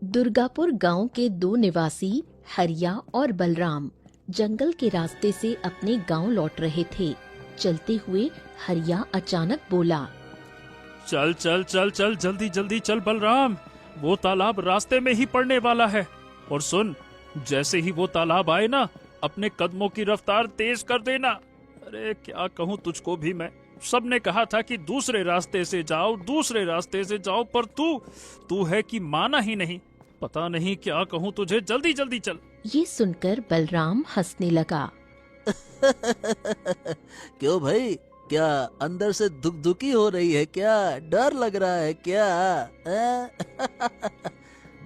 दुर्गापुर गांव के दो निवासी हरिया और बलराम जंगल के रास्ते से अपने गांव लौट रहे थे। चलते हुए हरिया अचानक बोला, चल चल चल चल जल्दी जल्दी चल बलराम, वो तालाब रास्ते में ही पड़ने वाला है। और सुन, जैसे ही वो तालाब आए ना, अपने कदमों की रफ्तार तेज कर देना। अरे क्या कहूँ तुझको भी मैं, सबने कहा था कि दूसरे रास्ते से जाओ, दूसरे रास्ते से जाओ, पर तू है कि माना ही नहीं। पता नहीं क्या कहूँ तुझे, जल्दी जल्दी चल। ये सुनकर बलराम हंसने लगा। क्यों भाई, क्या अंदर से दुख दुखी हो रही है क्या? डर लग रहा है क्या?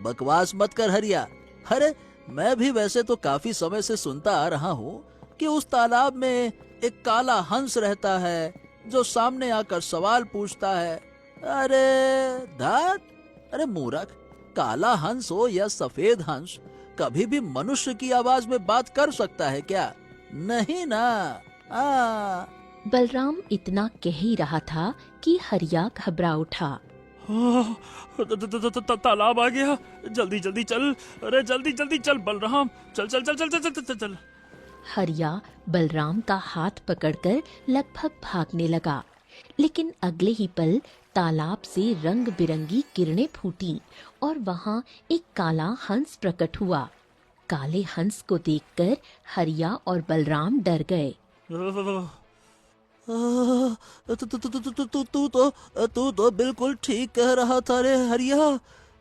बकवास मत कर हरिया। अरे मैं भी वैसे तो काफी समय से सुनता आ रहा हूँ कि उस तालाब में एक काला हंस रहता है जो सामने आकर सवाल पूछता है। अरे धात, अरे मूर्ख, काला हंस हो या सफेद हंस, कभी भी मनुष्य की आवाज में बात कर सकता है क्या? नहीं ना। बलराम इतना कह ही रहा था कि हरिया घबरा उठा। तालाब आ गया, जल्दी जल्दी चल। अरे जल्दी जल्दी चल बलराम, चल चल चल चल चल चल चल चल। हरिया बलराम का हाथ पकड़कर लगभग भागने लगा, लेकिन अगले ही पल तालाब से रंग बिरंगी किरणें फूटी और वहाँ एक काला हंस प्रकट हुआ। काले हंस को देखकर हरिया और बलराम डर गए। तू तो बिल्कुल ठीक कह रहा था रे हरिया।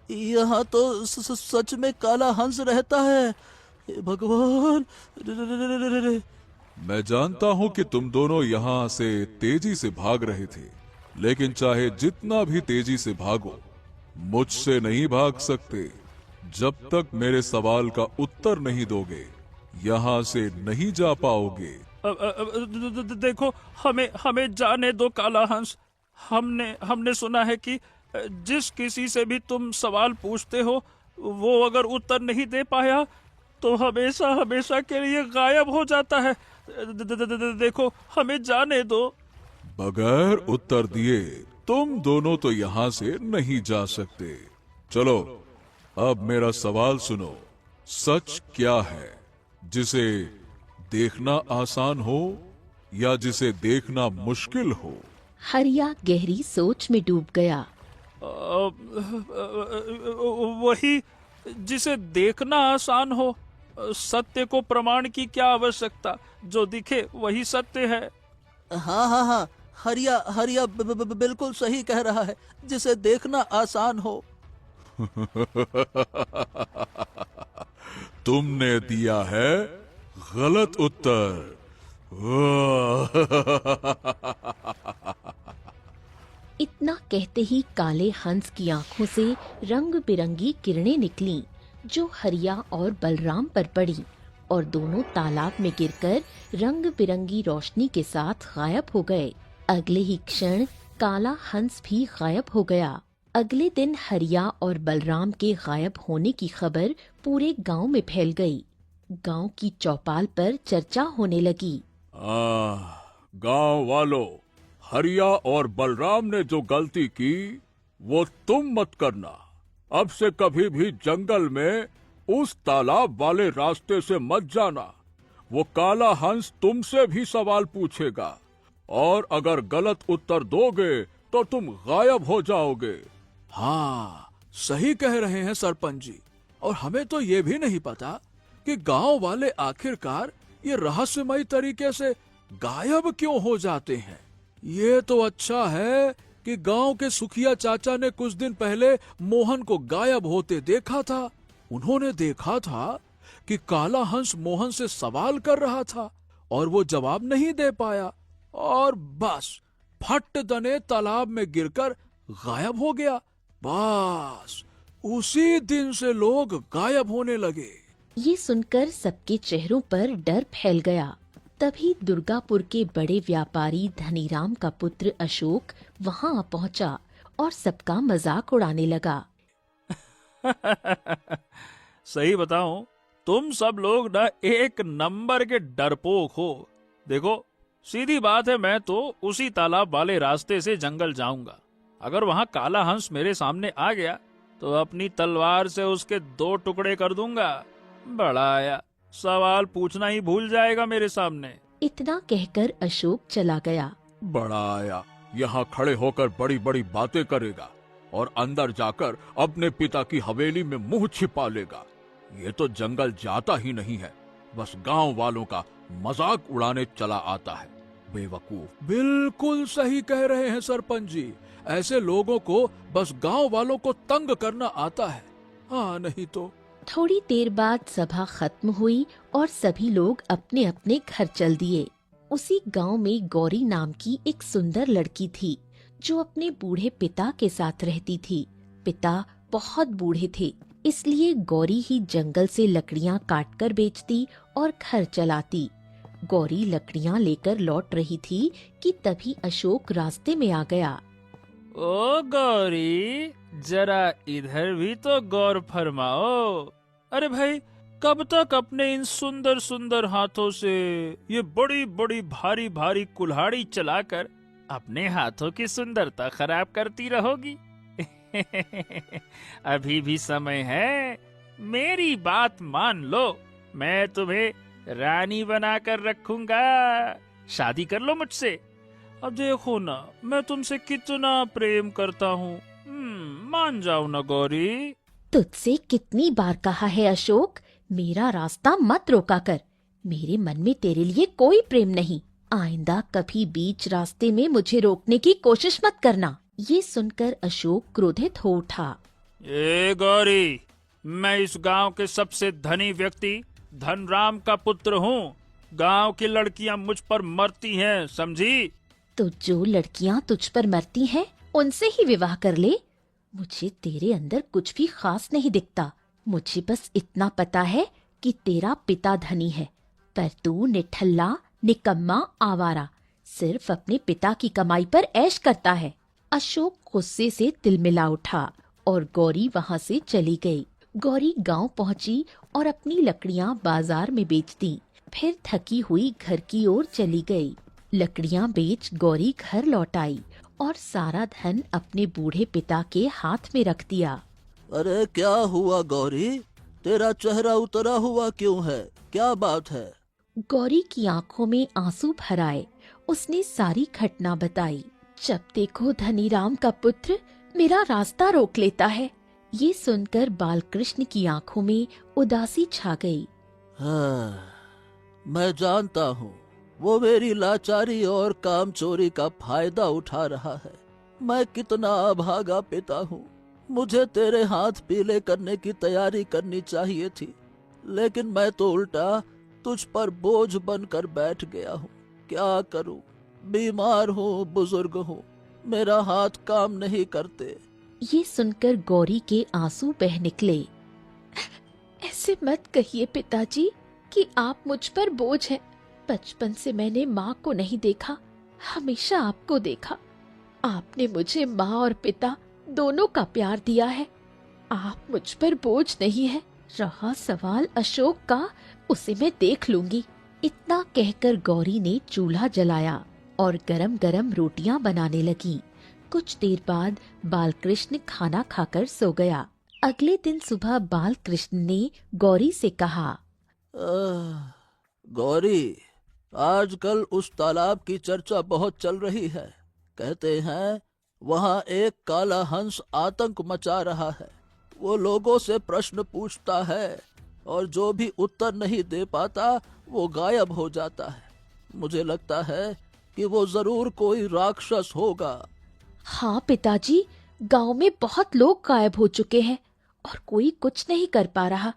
यहाँ तो सच में काला हंस रहता है। हे भगवान। मैं जानता हूँ कि तुम दोनों यहाँ से तेजी से भाग रहे थे, लेकिन चाहे जितना भी तेजी से भागो, मुझसे नहीं भाग सकते। जब तक मेरे सवाल का उत्तर नहीं दोगे, यहाँ से नहीं जा पाओगे। देखो, हमें जाने दो काला हंस। हमने सुना है कि जिस किसी से भी तुम सवाल पूछते हो, वो अगर उत्तर नहीं दे पाया तो हमेशा हमेशा के लिए गायब हो जाता है। देखो, हमें जाने दो। बगैर उत्तर दिए तुम दोनों तो यहाँ से नहीं जा सकते। चलो, अब मेरा सवाल सुनो। सच क्या है, जिसे देखना आसान हो या जिसे देखना मुश्किल हो? हरिया गहरी सोच में डूब गया। वही जिसे देखना आसान हो। सत्य को प्रमाण की क्या आवश्यकता, जो दिखे वही सत्य है। हाँ हाँ हाँ, हरिया हरिया बिल्कुल सही कह रहा है, जिसे देखना आसान हो। तुमने दिया है गलत उत्तर। इतना कहते ही काले हंस की आंखों से रंग बिरंगी किरणें निकलीं, जो हरिया और बलराम पर पड़ी और दोनों तालाब में गिरकर रंग बिरंगी रोशनी के साथ गायब हो गए। अगले ही क्षण काला हंस भी गायब हो गया। अगले दिन हरिया और बलराम के गायब होने की खबर पूरे गांव में फैल गई। गांव की चौपाल पर चर्चा होने लगी। गांव वालों, हरिया और बलराम ने जो गलती की वो तुम मत करना। अब से कभी भी जंगल में उस तालाब वाले रास्ते से मत जाना। वो काला हंस तुमसे भी सवाल पूछेगा और अगर गलत उत्तर दोगे तो तुम गायब हो जाओगे। हाँ, सही कह रहे हैं सरपंच जी। और हमें तो ये भी नहीं पता कि गांव वाले आखिरकार ये रहस्यमयी तरीके से गायब क्यों हो जाते हैं। ये तो अच्छा है कि गांव के सुखिया चाचा ने कुछ दिन पहले मोहन को गायब होते देखा था। उन्होंने देखा था कि काला हंस मोहन से सवाल कर रहा था और वो जवाब नहीं दे पाया, और बस फट दने तालाब में गिरकर गायब हो गया। बस उसी दिन से लोग गायब होने लगे। ये सुनकर सबके चेहरों पर डर फैल गया। तभी दुर्गापुर के बड़े व्यापारी धनीराम का पुत्र अशोक वहां पहुंचा और सबका मजाक उड़ाने लगा। सही बताऊं, तुम सब लोग ना एक नंबर के डरपोक हो। देखो, सीधी बात है, मैं तो उसी तालाब वाले रास्ते से जंगल जाऊंगा। अगर वहां काला हंस मेरे सामने आ गया तो अपनी तलवार से उसके 2 टुकड़े कर दूंगा। बड़ा आया, सवाल पूछना ही भूल जाएगा मेरे सामने। इतना कहकर अशोक चला गया। बड़ा आया यहाँ खड़े होकर बड़ी बड़ी बातें करेगा और अंदर जाकर अपने पिता की हवेली में मुंह छिपा लेगा। ये तो जंगल जाता ही नहीं है, बस गांव वालों का मजाक उड़ाने चला आता है। बेवकूफ। बिल्कुल सही कह रहे हैं सरपंच जी। ऐसे लोगों को बस गांव वालों को तंग करना आता है। हाँ, नहीं तो। थोड़ी देर बाद सभा खत्म हुई और सभी लोग अपने अपने घर चल दिए। उसी गांव में गौरी नाम की एक सुंदर लड़की थी जो अपने बूढ़े पिता के साथ रहती थी। पिता बहुत बूढ़े थे, इसलिए गौरी ही जंगल से लकड़ियां काटकर बेचती और घर चलाती। गौरी लकड़ियां लेकर लौट रही थी कि तभी अशोक रास्ते में आ गया। ओ गौरी, जरा इधर भी तो गौर फरमाओ। अरे भाई, कब तक अपने इन सुंदर सुंदर हाथों से ये बड़ी बड़ी भारी भारी कुल्हाड़ी चलाकर अपने हाथों की सुंदरता खराब करती रहोगी? अभी भी समय है, मेरी बात मान लो। मैं तुम्हें रानी बनाकर रखूंगा। शादी कर लो मुझसे। अब देखो ना, मैं तुमसे कितना प्रेम करता हूँ। मान जाओ ना गौरी। तुझसे कितनी बार कहा है अशोक, मेरा रास्ता मत रोका कर। मेरे मन में तेरे लिए कोई प्रेम नहीं। आइंदा कभी बीच रास्ते में मुझे रोकने की कोशिश मत करना। ये सुनकर अशोक क्रोधित हो उठा। ए गौरी, मैं इस गांव के सबसे धनी व्यक्ति धनराम का पुत्र हूँ। गांव की लड़कियां मुझ पर मरती हैं, समझी? तो जो लड़कियां तुझ पर मरती हैं, उनसे ही विवाह कर ले। मुझे तेरे अंदर कुछ भी खास नहीं दिखता। मुझे बस इतना पता है कि तेरा पिता धनी है, पर तू निठल्ला, निकम्मा, आवारा, सिर्फ अपने पिता की कमाई पर ऐश करता है। अशोक गुस्से से तिलमिला उठा और गौरी वहाँ से चली गई। गौरी गांव पहुंची और अपनी लकड़ियां बाजार में बेचती, फिर थकी हुई घर की ओर चली गई। लकड़ियां बेच गौरी घर लौट आई और सारा धन अपने बूढ़े पिता के हाथ में रख दिया। अरे क्या हुआ गौरी, तेरा चेहरा उतरा हुआ क्यों है? क्या बात है? गौरी की आंखों में आंसू भर आए। उसने सारी घटना बताई। जब देखो धनीराम का पुत्र मेरा रास्ता रोक लेता है। ये सुनकर बालकृष्ण की आंखों में उदासी छा गई। हाँ, मैं जानता हूँ वो मेरी लाचारी और काम चोरी का फायदा उठा रहा है। मैं कितना अभागा पिता हूँ। मुझे तेरे हाथ पीले करने की तैयारी करनी चाहिए थी, लेकिन मैं तो उल्टा तुझ पर बोझ बनकर बैठ गया हूँ। क्या करूँ? बीमार हूँ, बुजुर्ग हूँ, मेरा हाथ काम नहीं करते। ये सुनकर गौरी के आंसू बह निकले। ऐसे मत कहिए पिताजी कि आप मुझ पर बोझ हैं। बचपन से मैंने माँ को नहीं देखा, हमेशा आपको देखा। आपने मुझे माँ और पिता दोनों का प्यार दिया है। आप मुझ पर बोझ नहीं है। रहा सवाल अशोक का, उसे मैं देख लूंगी। इतना कहकर गौरी ने चूल्हा जलाया और गरम गरम रोटियां बनाने लगी। कुछ देर बाद बालकृष्ण खाना खाकर सो गया। अगले दिन सुबह बालकृष्ण ने गौरी से कहा, गौरी, आजकल उस तालाब की चर्चा बहुत चल रही है। कहते हैं वहाँ एक काला हंस आतंक मचा रहा है। वो लोगों से प्रश्न पूछता है और जो भी उत्तर नहीं दे पाता वो गायब हो जाता है। मुझे लगता है कि वो जरूर कोई राक्षस होगा। हाँ पिताजी, गांव में बहुत लोग गायब हो चुके हैं और कोई कुछ नहीं कर पा रहा।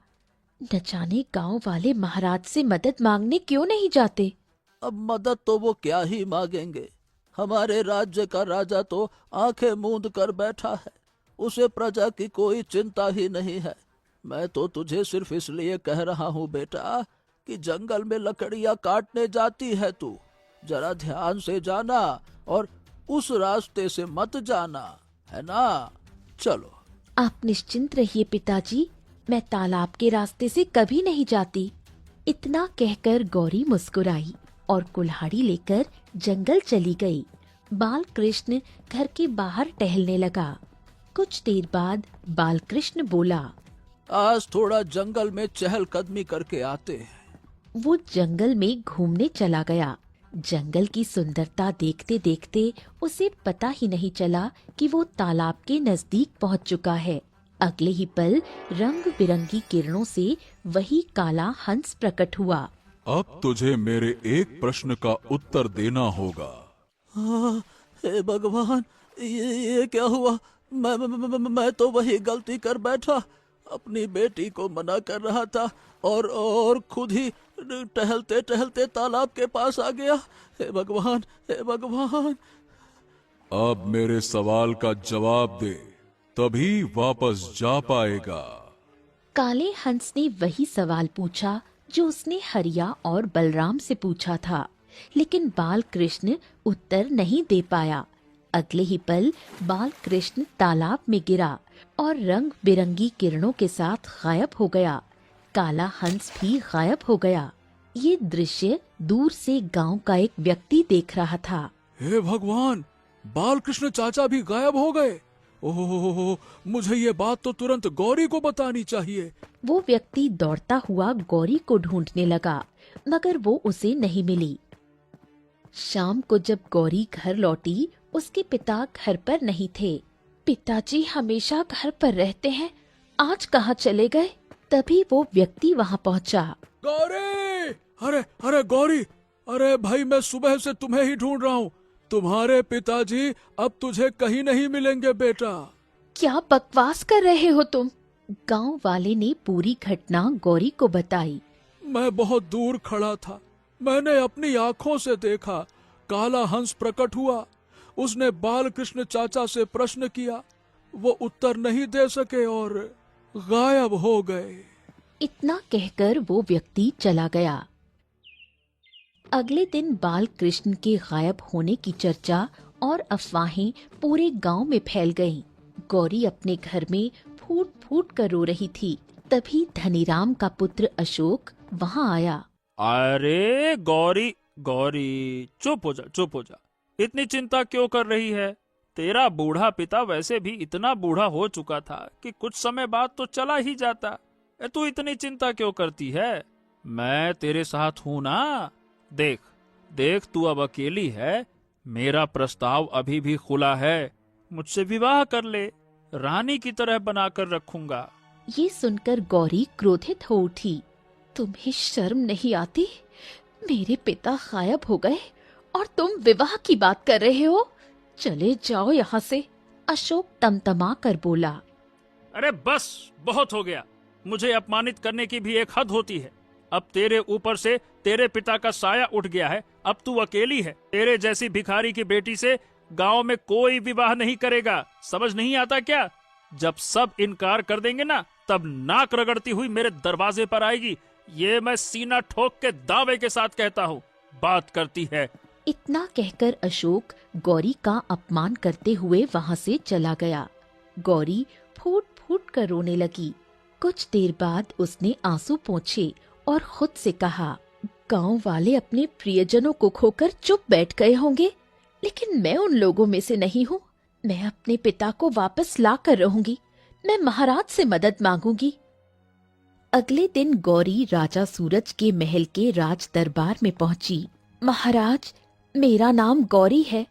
न जाने गांव वाले महाराज से मदद मांगने क्यों नहीं जाते। अब मदद तो वो क्या ही मांगेंगे। हमारे राज्य का राजा तो आंखें मूंद कर बैठा है। उसे प्रजा की कोई चिंता ही नहीं है। मैं तो तुझे सिर्फ इसलिए कह रहा हूँ बेटा कि जंगल में लकड़ियाँ काटने जाती है तू, जरा ध्यान से जाना और उस रास्ते से मत जाना, है ना? चलो। आप निश्चिंत रहिए पिताजी, मैं तालाब के रास्ते से कभी नहीं जाती। इतना कहकर गौरी मुस्कुराई और कुल्हाड़ी लेकर जंगल चली गई। बालकृष्ण घर के बाहर टहलने लगा। कुछ देर बाद बालकृष्ण बोला। आज थोड़ा जंगल में चहलकदमी करके आते हैं। वो जंगल में घूमने चला गया। जंगल की सुंदरता देखते देखते उसे पता ही नहीं चला कि वो तालाब के नजदीक पहुंच चुका है। अगले ही पल रंग बिरंगी किरणों से वही काला हंस प्रकट हुआ। अब तुझे मेरे एक प्रश्न का उत्तर देना होगा। हे भगवान, ये क्या हुआ? मैं तो वही गलती कर बैठा। अपनी बेटी को मना कर रहा था और खुद ही टहलते टहलते तालाब के पास आ गया। हे भगवान, हे भगवान। अब मेरे सवाल का जवाब दे, तभी वापस जा पाएगा। काले हंस ने वही सवाल पूछा जो उसने हरिया और बलराम से पूछा था, लेकिन बालकृष्ण उत्तर नहीं दे पाया। अगले ही पल बालकृष्ण तालाब में गिरा और रंग बिरंगी किरणों के साथ गायब हो गया। काला हंस भी गायब हो गया। ये दृश्य दूर से गांव का एक व्यक्ति देख रहा था। हे भगवान, बालकृष्ण चाचा भी गायब हो गए। ओह, मुझे ये बात तो तुरंत गौरी को बतानी चाहिए। वो व्यक्ति दौड़ता हुआ गौरी को ढूंढने लगा, मगर वो उसे नहीं मिली। शाम को जब गौरी घर लौटी, उसके पिता घर पर नहीं थे। पिताजी हमेशा घर पर रहते हैं, आज कहाँ चले गए? तभी वो व्यक्ति वहाँ पहुँचा। गौरी! अरे अरे गौरी! अरे भाई, मैं सुबह से तुम्हें ही ढूंढ रहा हूँ। तुम्हारे पिताजी अब तुझे कहीं नहीं मिलेंगे बेटा। क्या बकवास कर रहे हो तुम? गांव वाले ने पूरी घटना गौरी को बताई। मैं बहुत दूर खड़ा था। मैंने अपनी आंखों से देखा, काला हंस प्रकट हुआ। उसने बालकृष्ण चाचा से प्रश्न किया, वो उत्तर नहीं दे सके और गायब हो गए। इतना कहकर वो व्यक्ति चला गया। अगले दिन बालकृष्ण के गायब होने की चर्चा और अफवाहें पूरे गांव में फैल गईं। गौरी अपने घर में फूट फूट कर रो रही थी। तभी धनीराम का पुत्र अशोक वहां आया। अरे गौरी, गौरी, चुप हो जा, चुप हो जा। इतनी चिंता क्यों कर रही है? तेरा बूढ़ा पिता वैसे भी इतना बूढ़ा हो चुका था कि कुछ समय बाद तो चला ही जाता। तू इतनी चिंता क्यों करती है? मैं तेरे साथ हूं ना। देख देख, तू अब अकेली है। मेरा प्रस्ताव अभी भी खुला है। मुझसे विवाह कर ले, रानी की तरह बनाकर रखूंगा। ये सुनकर गौरी क्रोधित हो उठी। तुम्हें शर्म नहीं आती? मेरे पिता गायब हो गए और तुम विवाह की बात कर रहे हो? चले जाओ यहाँ से। अशोक तमतमा कर बोला। अरे बस, बहुत हो गया। मुझे अपमानित करने की भी एक हद होती है। अब तेरे ऊपर से तेरे पिता का साया उठ गया है। अब तू अकेली है। तेरे जैसी भिखारी की बेटी से गांव में कोई विवाह नहीं करेगा। समझ नहीं आता क्या? जब सब इनकार कर देंगे ना, तब नाक रगड़ती हुई मेरे दरवाजे पर आएगी। ये मैं सीना ठोक के दावे के साथ कहता हूँ। बात करती है। इतना कहकर अशोक गौरी का अपमान करते हुए वहाँ से चला गया। गौरी फूट फूट कर रोने लगी। कुछ देर बाद उसने आंसू पोंछे और खुद से कहा, गांव वाले अपने प्रियजनों को खोकर चुप बैठ गए होंगे, लेकिन मैं उन लोगों में से नहीं हूँ। मैं अपने पिता को वापस ला कर रहूंगी। मैं महाराज से मदद मांगूंगी। अगले दिन गौरी राजा सूरज के महल के राज दरबार में पहुंची। महाराज, मेरा नाम गौरी है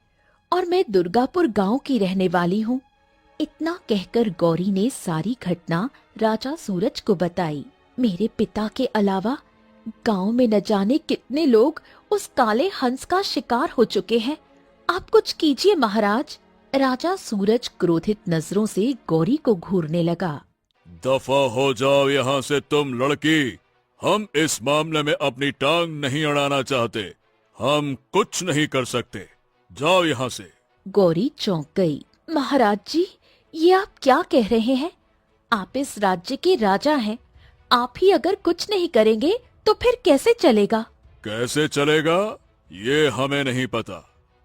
और मैं दुर्गापुर गांव की रहने वाली हूँ। इतना कहकर गौरी ने सारी घटना राजा सूरज को बताई। मेरे पिता के अलावा गांव में न जाने कितने लोग उस काले हंस का शिकार हो चुके हैं। आप कुछ कीजिए महाराज। राजा सूरज क्रोधित नजरों से गौरी को घूरने लगा। दफा हो जाओ यहाँ से तुम लड़की। हम इस मामले में अपनी टांग नहीं अड़ाना चाहते। हम कुछ नहीं कर सकते। जाओ यहाँ से। गौरी चौंक गई। महाराज जी, ये आप क्या कह रहे हैं? आप इस राज्य के राजा हैं। आप ही अगर कुछ नहीं करेंगे तो फिर कैसे चलेगा? कैसे चलेगा ये हमें नहीं पता,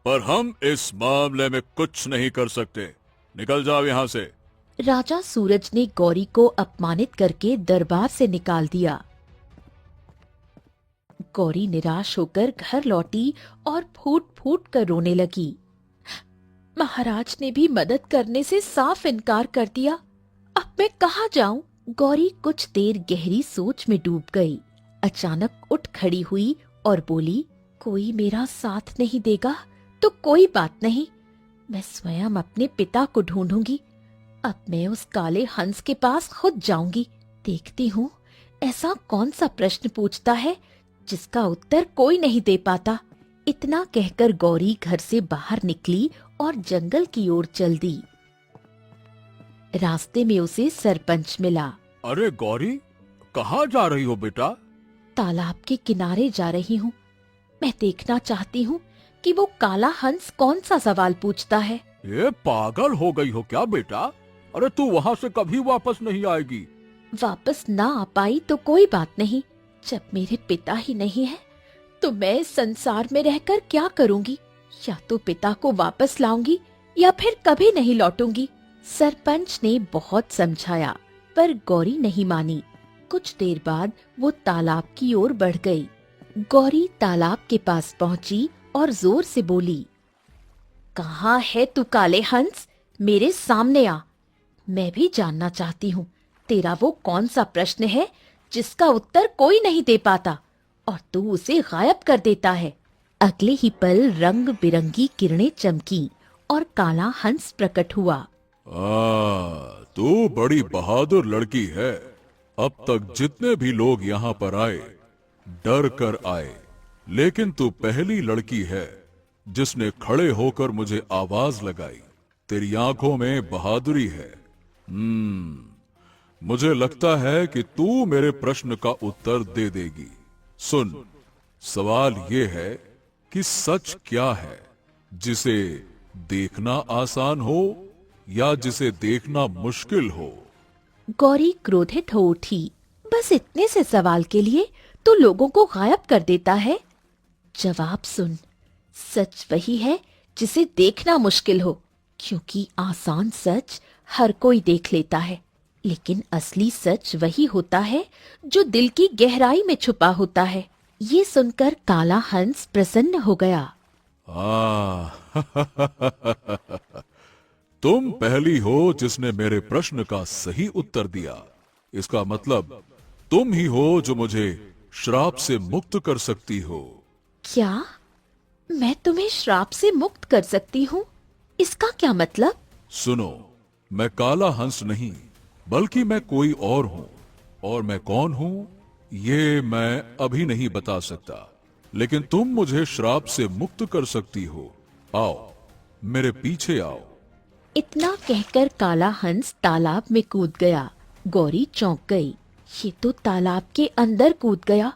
पर हम इस मामले में कुछ नहीं कर सकते। निकल जाओ यहाँ से। राजा सूरज ने गौरी को अपमानित करके दरबार से निकाल दिया। गौरी निराश होकर घर लौटी और फूट फूट कर रोने लगी। महाराज ने भी मदद करने से साफ इनकार कर दिया। अब मैं कहाँ जाऊं? गौरी कुछ देर गहरी सोच में डूब गई। अचानक उठ खड़ी हुई और बोली, कोई मेरा साथ नहीं देगा तो कोई बात नहीं, मैं स्वयं अपने पिता को ढूंढूंगी। अब मैं उस काले हंस के पास खुद जाऊंगी। देखती हूँ ऐसा कौन सा प्रश्न पूछता है जिसका उत्तर कोई नहीं दे पाता। इतना कहकर गौरी घर से बाहर निकली और जंगल की ओर चल दी। रास्ते में उसे सरपंच मिला। अरे गौरी, कहाँ जा रही हो बेटा? तालाब के किनारे जा रही हूँ। मैं देखना चाहती हूँ कि वो काला हंस कौन सा सवाल पूछता है। ये पागल हो गई हो क्या बेटा? अरे तू वहाँ से कभी वापस नहीं आएगी। वापस ना आ पाई तो कोई बात नहीं, जब मेरे पिता ही नहीं है तो मैं इस संसार में रहकर क्या करूंगी? या तो पिता को वापस लाऊंगी या फिर कभी नहीं लौटूंगी। सरपंच ने बहुत समझाया पर गौरी नहीं मानी। कुछ देर बाद वो तालाब की ओर बढ़ गई। गौरी तालाब के पास पहुंची और जोर से बोली, कहाँ है तू काले हंस? मेरे सामने आ। मैं भी जानना चाहती हूँ तेरा वो कौन सा प्रश्न है जिसका उत्तर कोई नहीं दे पाता और तू उसे गायब कर देता है। अगले ही पल रंग बिरंगी किरणें चमकी और काला हंस प्रकट हुआ। तू बड़ी बहादुर लड़की है। अब तक जितने भी लोग यहाँ पर आए डर कर आए, लेकिन तू पहली लड़की है जिसने खड़े होकर मुझे आवाज लगाई। तेरी आंखों में बहादुरी है। मुझे लगता है कि तू मेरे प्रश्न का उत्तर दे देगी। सुन, सवाल ये है कि सच क्या है, जिसे देखना आसान हो या जिसे देखना मुश्किल हो? गौरी क्रोधित हो उठी। बस इतने से सवाल के लिए तो लोगों को गायब कर देता है। जवाब सुन, सच वही है जिसे देखना मुश्किल हो, क्योंकि आसान सच हर कोई देख लेता है, लेकिन असली सच वही होता है जो दिल की गहराई में छुपा होता है। ये सुनकर काला हंस प्रसन्न हो गया। तुम पहली हो जिसने मेरे प्रश्न का सही उत्तर दिया। इसका मतलब तुम ही हो जो मुझे श्राप से मुक्त कर सकती हो। क्या मैं तुम्हें श्राप से मुक्त कर सकती हूँ? इसका क्या मतलब? सुनो, मैं काला हंस नहीं बल्कि मैं कोई और हूँ, और मैं कौन हूँ ये मैं अभी नहीं बता सकता, लेकिन तुम मुझे श्राप से मुक्त कर सकती हो। आओ, मेरे पीछे आओ। इतना कहकर काला हंस तालाब में कूद गया। गौरी चौंक गई। ये तो तालाब के अंदर कूद गया।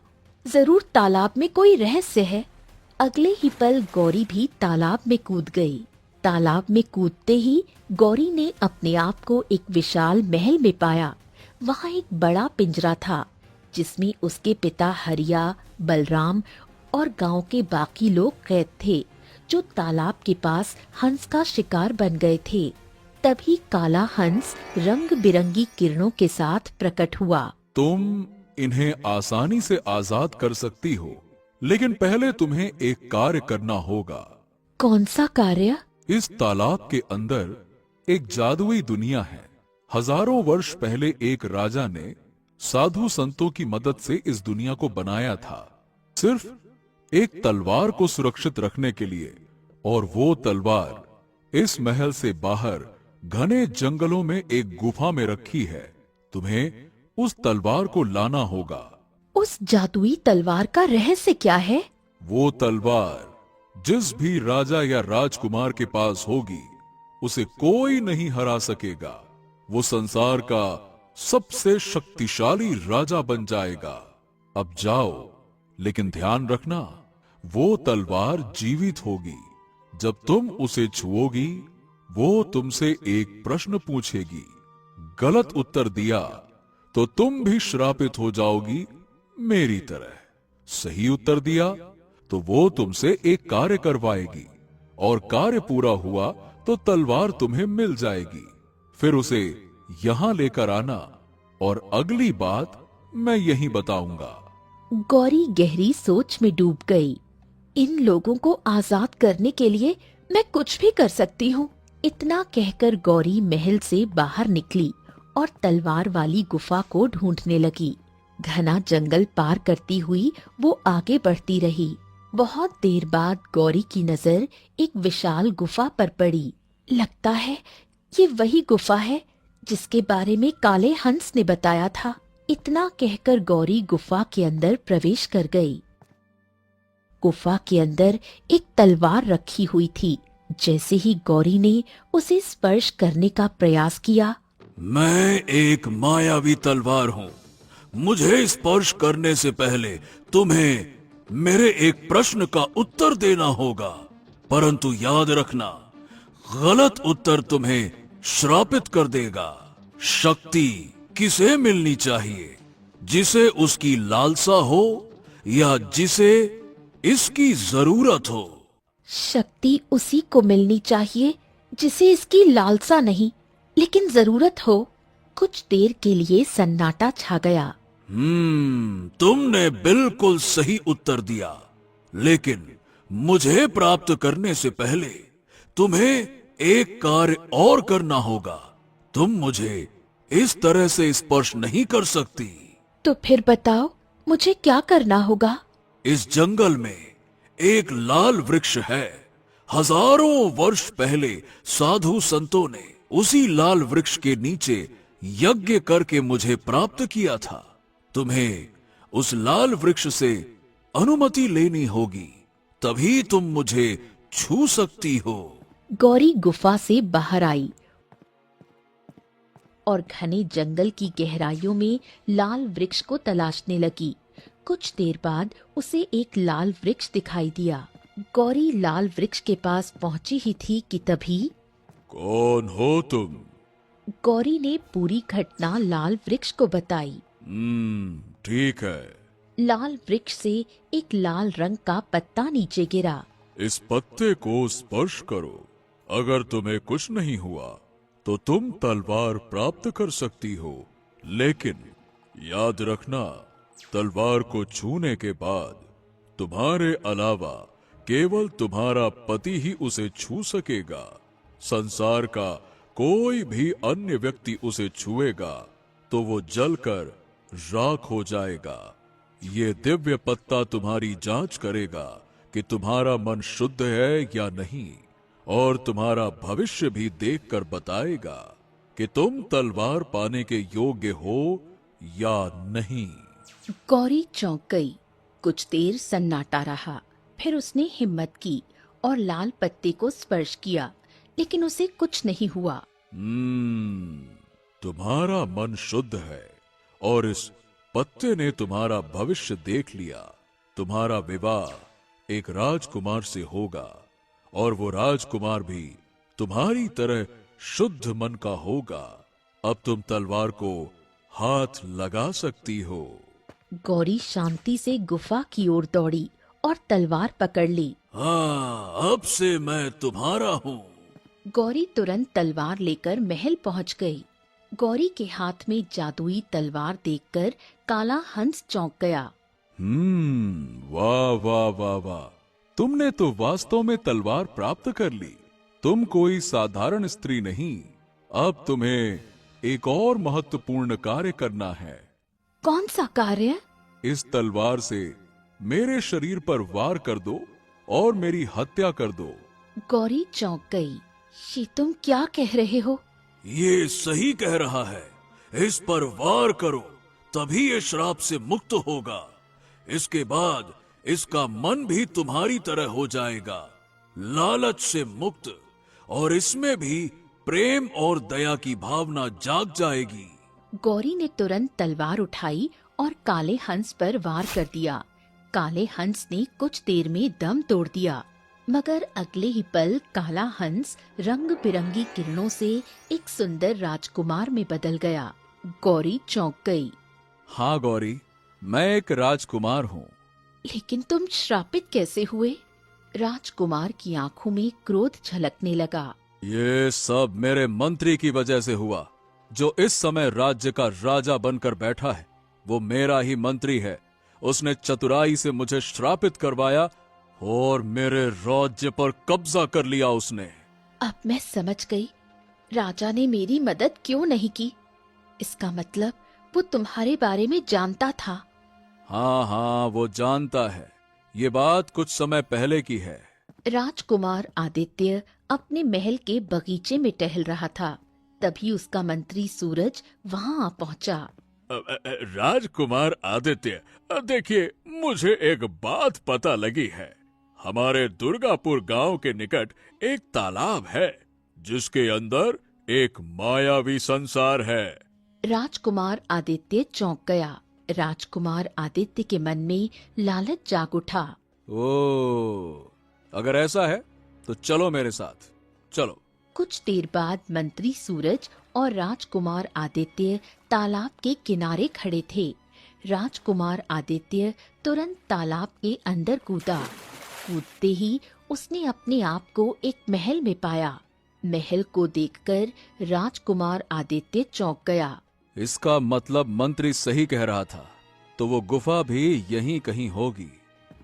जरूर तालाब में कोई रहस्य है। अगले ही पल गौरी भी तालाब में कूद गई। तालाब में कूदते ही गौरी ने अपने आप को एक विशाल महल में पाया। वहाँ एक बड़ा पिंजरा था जिसमें उसके पिता हरिया, बलराम और गांव के बाकी लोग कैद थे, जो तालाब के पास हंस का शिकार बन गए थे। तभी काला हंस रंग बिरंगी किरणों के साथ प्रकट हुआ। तुम इन्हें आसानी से आजाद कर सकती हो, लेकिन पहले तुम्हें एक कार्य करना होगा। कौन सा कार्य? इस तालाब के अंदर एक जादुई दुनिया है। हजारों वर्ष पहले एक राजा ने साधु संतों की मदद से इस दुनिया को बनाया था, सिर्फ एक तलवार को सुरक्षित रखने के लिए। और वो तलवार इस महल से बाहर घने जंगलों में एक गुफा में रखी है। तुम्हें उस तलवार को लाना होगा। उस जादुई तलवार का रहस्य क्या है? वो तलवार जिस भी राजा या राजकुमार के पास होगी, उसे कोई नहीं हरा सकेगा। वो संसार का सबसे शक्तिशाली राजा बन जाएगा। अब जाओ, लेकिन ध्यान रखना, वो तलवार जीवित होगी। जब तुम उसे छुओगी, वो तुमसे एक प्रश्न पूछेगी। गलत उत्तर दिया तो तुम भी श्रापित हो जाओगी मेरी तरह। सही उत्तर दिया तो वो तुमसे एक कार्य करवाएगी, और कार्य पूरा हुआ तो तलवार तुम्हें मिल जाएगी। फिर उसे यहां लेकर आना, और अगली बात मैं यहीं बताऊंगा। गौरी गहरी सोच में डूब गई। इन लोगों को आजाद करने के लिए मैं कुछ भी कर सकती हूँ। इतना कहकर गौरी महल से बाहर निकली और तलवार वाली गुफा को ढूंढने लगी। घना जंगल पार करती हुई वो आगे बढ़ती रही। बहुत देर बाद गौरी की नजर एक विशाल गुफा पर पड़ी। लगता है ये वही गुफा है जिसके बारे में काले हंस ने बताया था। इतना कहकर गौरी गुफा के अंदर प्रवेश कर गई। गुफा के अंदर एक तलवार रखी हुई थी। जैसे ही गौरी ने उसे स्पर्श करने का प्रयास किया, मैं एक मायावी तलवार हूँ। मुझे स्पर्श करने से पहले तुम्हें मेरे एक प्रश्न का उत्तर देना होगा, परंतु याद रखना, गलत उत्तर तुम्हें श्रापित कर देगा। शक्ति किसे मिलनी चाहिए? जिसे उसकी लालसा हो या जिसे इसकी जरूरत हो? शक्ति उसी को मिलनी चाहिए जिसे इसकी लालसा नहीं लेकिन जरूरत हो। कुछ देर के लिए सन्नाटा छा गया। तुमने बिल्कुल सही उत्तर दिया, लेकिन मुझे प्राप्त करने से पहले तुम्हें एक कार्य और करना होगा। तुम मुझे इस तरह से स्पर्श नहीं कर सकती। तो फिर बताओ मुझे क्या करना होगा? इस जंगल में एक लाल वृक्ष है। हजारों वर्ष पहले साधु संतों ने उसी लाल वृक्ष के नीचे यज्ञ करके मुझे प्राप्त किया था। तुम्हें उस लाल वृक्ष से अनुमति लेनी होगी, तभी तुम मुझे छू सकती हो। गौरी गुफा से बाहर आई और घने जंगल की गहराइयों में लाल वृक्ष को तलाशने लगी। कुछ देर बाद उसे एक लाल वृक्ष दिखाई दिया। गौरी लाल वृक्ष के पास पहुंची ही थी कि तभी कौन हो तुम? गौरी ने पूरी घटना लाल वृक्ष को बताई। ठीक है। लाल वृक्ष से एक लाल रंग का पत्ता नीचे गिरा। इस पत्ते को स्पर्श करो। अगर तुम्हें कुछ नहीं हुआ तो तुम तलवार प्राप्त कर सकती हो, लेकिन याद रखना, तलवार को छूने के बाद तुम्हारे अलावा केवल तुम्हारा पति ही उसे छू सकेगा। संसार का कोई भी अन्य व्यक्ति उसे छुएगा तो वो जलकर राख हो जाएगा। ये दिव्य पत्ता तुम्हारी जांच करेगा कि तुम्हारा मन शुद्ध है या नहीं, और तुम्हारा भविष्य भी देखकर बताएगा कि तुम तलवार पाने के योग्य हो या नहीं। गौरी चौंक गई। कुछ देर सन्नाटा रहा। फिर उसने हिम्मत की और लाल पत्ते को स्पर्श किया, लेकिन उसे कुछ नहीं हुआ। तुम्हारा मन शुद्ध है और इस पत्ते ने तुम्हारा भविष्य देख लिया। तुम्हारा विवाह एक राजकुमार से होगा और वो राजकुमार भी तुम्हारी तरह शुद्ध मन का होगा। अब तुम तलवार को हाथ लगा सकती हो। गौरी शांति से गुफा की ओर दौड़ी और तलवार पकड़ ली। हाँ, अब से मैं तुम्हारा हूँ। गौरी तुरंत तलवार लेकर महल पहुंच गई। गौरी के हाथ में जादुई तलवार देखकर काला हंस चौंक गया। वाह वाह वाह वाह, तुमने तो वास्तव में तलवार प्राप्त कर ली। तुम कोई साधारण स्त्री नहीं। अब तुम्हें एक और महत्वपूर्ण कार्य करना है। कौन सा कार्य? इस तलवार से मेरे शरीर पर वार कर दो और मेरी हत्या कर दो। गौरी चौंक गई। ये तुम क्या कह रहे हो? ये सही कह रहा है। इस पर वार करो, तभी ये श्राप से मुक्त होगा। इसके बाद इसका मन भी तुम्हारी तरह हो जाएगा, लालच से मुक्त, और इसमें भी प्रेम और दया की भावना जाग जाएगी। गौरी ने तुरंत तलवार उठाई और काले हंस पर वार कर दिया। काले हंस ने कुछ देर में दम तोड़ दिया, मगर अगले ही पल काला हंस रंग बिरंगी किरणों से एक सुंदर राजकुमार में बदल गया। गौरी चौंक गई। हाँ गौरी, मैं एक राजकुमार हूँ। लेकिन तुम श्रापित कैसे हुए? राजकुमार की आंखों में क्रोध झलकने लगा। ये सब मेरे मंत्री की वजह से हुआ, जो इस समय राज्य का राजा बनकर बैठा है। वो मेरा ही मंत्री है। उसने चतुराई से मुझे श्रापित करवाया और मेरे राज्य पर कब्जा कर लिया उसने। अब मैं समझ गई राजा ने मेरी मदद क्यों नहीं की। इसका मतलब वो तुम्हारे बारे में जानता था। हाँ हाँ, वो जानता है। ये बात कुछ समय पहले की है। राजकुमार आदित्य अपने महल के बगीचे में टहल रहा था। तभी उसका मंत्री सूरज वहां आ पहुंचा। राजकुमार आदित्य, देखिए, मुझे एक बात पता लगी है। हमारे दुर्गापुर गांव के निकट एक तालाब है जिसके अंदर एक मायावी संसार है। राजकुमार आदित्य चौंक गया। राजकुमार आदित्य के मन में लालच जाग उठा। ओ, अगर ऐसा है तो चलो मेरे साथ, चलो। कुछ देर बाद मंत्री सूरज और राजकुमार आदित्य तालाब के किनारे खड़े थे। राजकुमार आदित्य तुरंत तालाब के अंदर कूदा। कूदते ही उसने अपने आप को एक महल में पाया। महल को देखकर राजकुमार आदित्य चौंक गया। इसका मतलब मंत्री सही कह रहा था, तो वो गुफा भी यहीं कहीं होगी।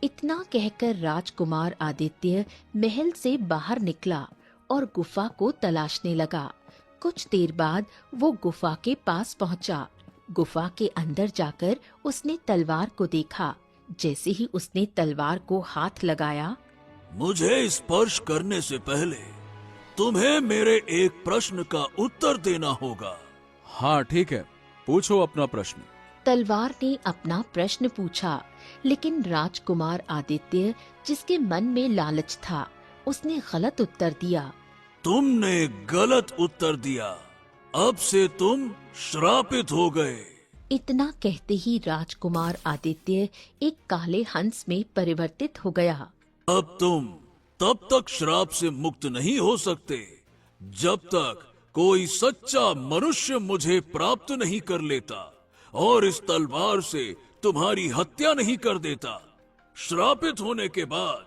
इतना कहकर राजकुमार आदित्य महल से बाहर निकला और गुफा को तलाशने लगा। कुछ देर बाद वो गुफा के पास पहुंचा। गुफा के अंदर जाकर उसने तलवार को देखा। जैसे ही उसने तलवार को हाथ लगाया, मुझे स्पर्श करने से पहले तुम्हें मेरे एक प्रश्न का उत्तर देना होगा। हाँ ठीक है, पूछो अपना प्रश्न। तलवार ने अपना प्रश्न पूछा, लेकिन राजकुमार आदित्य, जिसके मन में लालच था, उसने गलत उत्तर दिया। तुमने गलत उत्तर दिया। अब से तुम श्रापित हो गए। इतना कहते ही राजकुमार आदित्य एक काले हंस में परिवर्तित हो गया। अब तुम तब तक श्राप से मुक्त नहीं हो सकते जब तक कोई सच्चा मनुष्य मुझे प्राप्त नहीं कर लेता और इस तलवार से तुम्हारी हत्या नहीं कर देता। श्रापित होने के बाद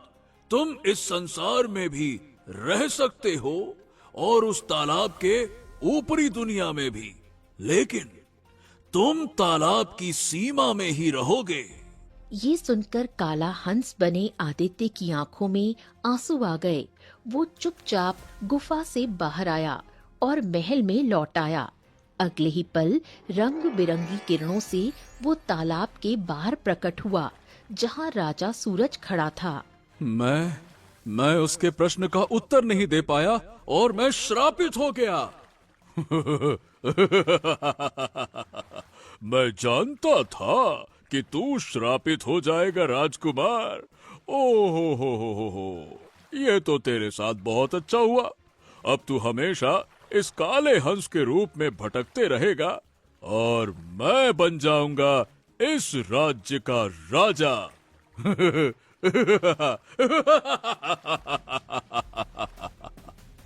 तुम इस संसार में भी रह सकते हो और उस तालाब के ऊपरी दुनिया में भी, लेकिन तुम तालाब की सीमा में ही रहोगे। ये सुनकर काला हंस बने आदित्य की आंखों में आंसू आ गए। वो चुपचाप गुफा से बाहर आया और महल में लौट आया। अगले ही पल रंग बिरंगी किरणों से वो तालाब के बाहर प्रकट हुआ, जहाँ राजा सूरज खड़ा था। मैं उसके प्रश्न का उत्तर नहीं दे पाया और मैं श्रापित हो गया। मैं जानता था कि तू श्रापित हो जाएगा राजकुमार। ओहो हो, ये तो तेरे साथ बहुत अच्छा हुआ। अब तू हमेशा इस काले हंस के रूप में भटकते रहेगा और मैं बन जाऊंगा इस राज्य का राजा।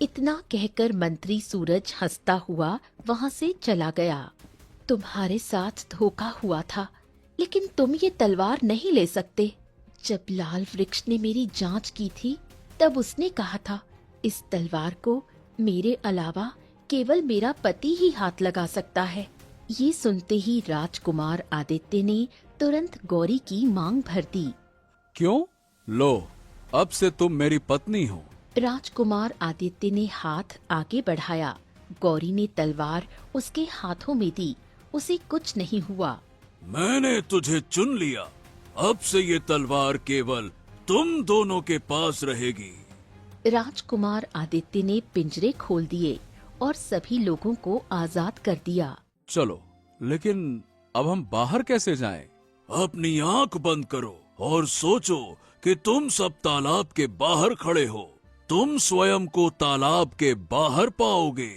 इतना कहकर मंत्री सूरज हंसता हुआ वहाँ से चला गया। तुम्हारे साथ धोखा हुआ था, लेकिन तुम ये तलवार नहीं ले सकते। जब लाल वृक्ष ने मेरी जांच की थी, तब उसने कहा था, इस तलवार को मेरे अलावा केवल मेरा पति ही हाथ लगा सकता है। ये सुनते ही राजकुमार आदित्य ने तुरंत गौरी की मांग भर दी। क्यों? लो, अब से तुम मेरी पत्नी हो। राजकुमार आदित्य ने हाथ आगे बढ़ाया। गौरी ने तलवार उसके हाथों में दी। उसे कुछ नहीं हुआ। मैंने तुझे चुन लिया। अब से ये तलवार केवल तुम दोनों के पास रहेगी। राजकुमार आदित्य ने पिंजरे खोल दिए और सभी लोगों को आजाद कर दिया। चलो, लेकिन अब हम बाहर कैसे जाएं? अपनी आंख बंद करो और सोचो कि तुम सब तालाब के बाहर खड़े हो। तुम स्वयं को तालाब के बाहर पाओगे।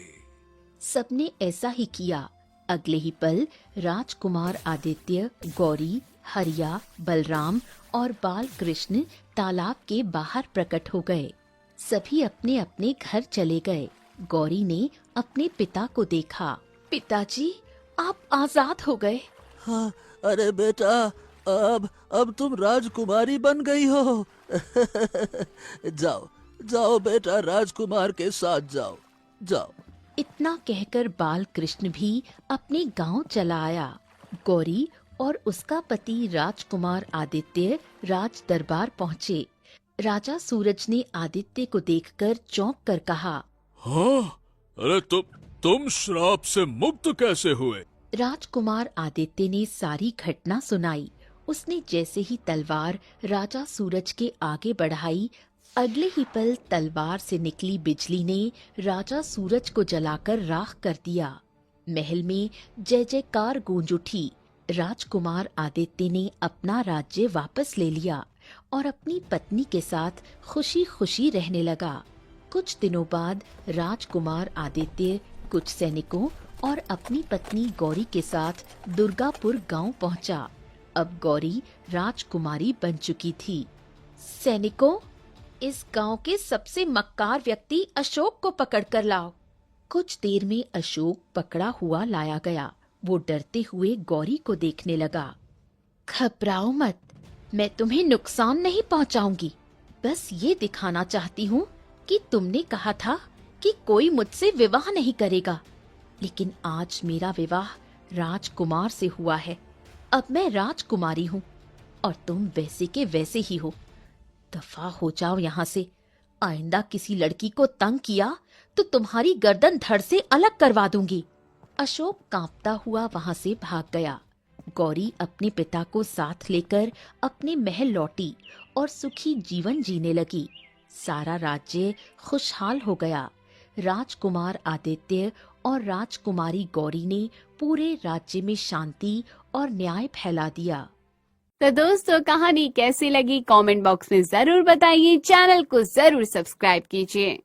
सबने ऐसा ही किया। अगले ही पल राजकुमार आदित्य, गौरी, हरिया, बलराम और बाल कृष्ण तालाब के बाहर प्रकट हो गए। सभी अपने अपने घर चले गए। गौरी ने अपने पिता को देखा। पिताजी, आप आजाद हो गए। हाँ, अरे बेटा, अब तुम राजकुमारी बन गई हो। जाओ जाओ बेटा, राजकुमार के साथ जाओ जाओ। इतना कहकर बाल कृष्ण भी अपने गांव चला आया। गौरी और उसका पति राजकुमार आदित्य राज दरबार पहुँचे। राजा सूरज ने आदित्य को देखकर चौंक कर कहा। हाँ, अरे तुम श्राप से मुक्त कैसे हुए? राजकुमार आदित्य ने सारी घटना सुनाई। उसने जैसे ही तलवार राजा सूरज के आगे बढ़ाई, अगले ही पल तलवार से निकली बिजली ने राजा सूरज को जलाकर राख कर दिया। महल में जय जयकार गूंज उठी। राजकुमार आदित्य ने अपना राज्य वापस ले लिया और अपनी पत्नी के साथ खुशी खुशी रहने लगा। कुछ दिनों बाद राजकुमार आदित्य कुछ सैनिकों और अपनी पत्नी गौरी के साथ दुर्गापुर गांव पहुंचा। अब गौरी राजकुमारी बन चुकी थी। सैनिकों, इस गांव के सबसे मक्कार व्यक्ति अशोक को पकड़ कर लाओ। कुछ देर में अशोक पकड़ा हुआ लाया गया। वो डरते हुए गौरी को देखने लगा। घबराओ मत, मैं तुम्हें नुकसान नहीं पहुंचाऊंगी। बस ये दिखाना चाहती हूँ कि तुमने कहा था कि कोई मुझसे विवाह नहीं करेगा, लेकिन आज मेरा विवाह राजकुमार से हुआ है। अब मैं राजकुमारी हूँ और तुम वैसे के वैसे ही हो। दफा हो जाओ यहाँ से। आइंदा किसी लड़की को तंग किया तो तुम्हारी गर्दन धड़ से अलग करवा दूंगी। अशोक कांपता हुआ वहां से भाग गया। गौरी अपने पिता को साथ लेकर अपने महल लौटी और सुखी जीवन जीने लगी। सारा राज्य खुशहाल हो गया। राजकुमार आदित्य और राजकुमारी गौरी ने पूरे राज्य में शांति और न्याय फैला दिया। तो दोस्तों, कहानी कैसी लगी कमेंट बॉक्स में जरूर बताइए। चैनल को जरूर सब्सक्राइब कीजिए।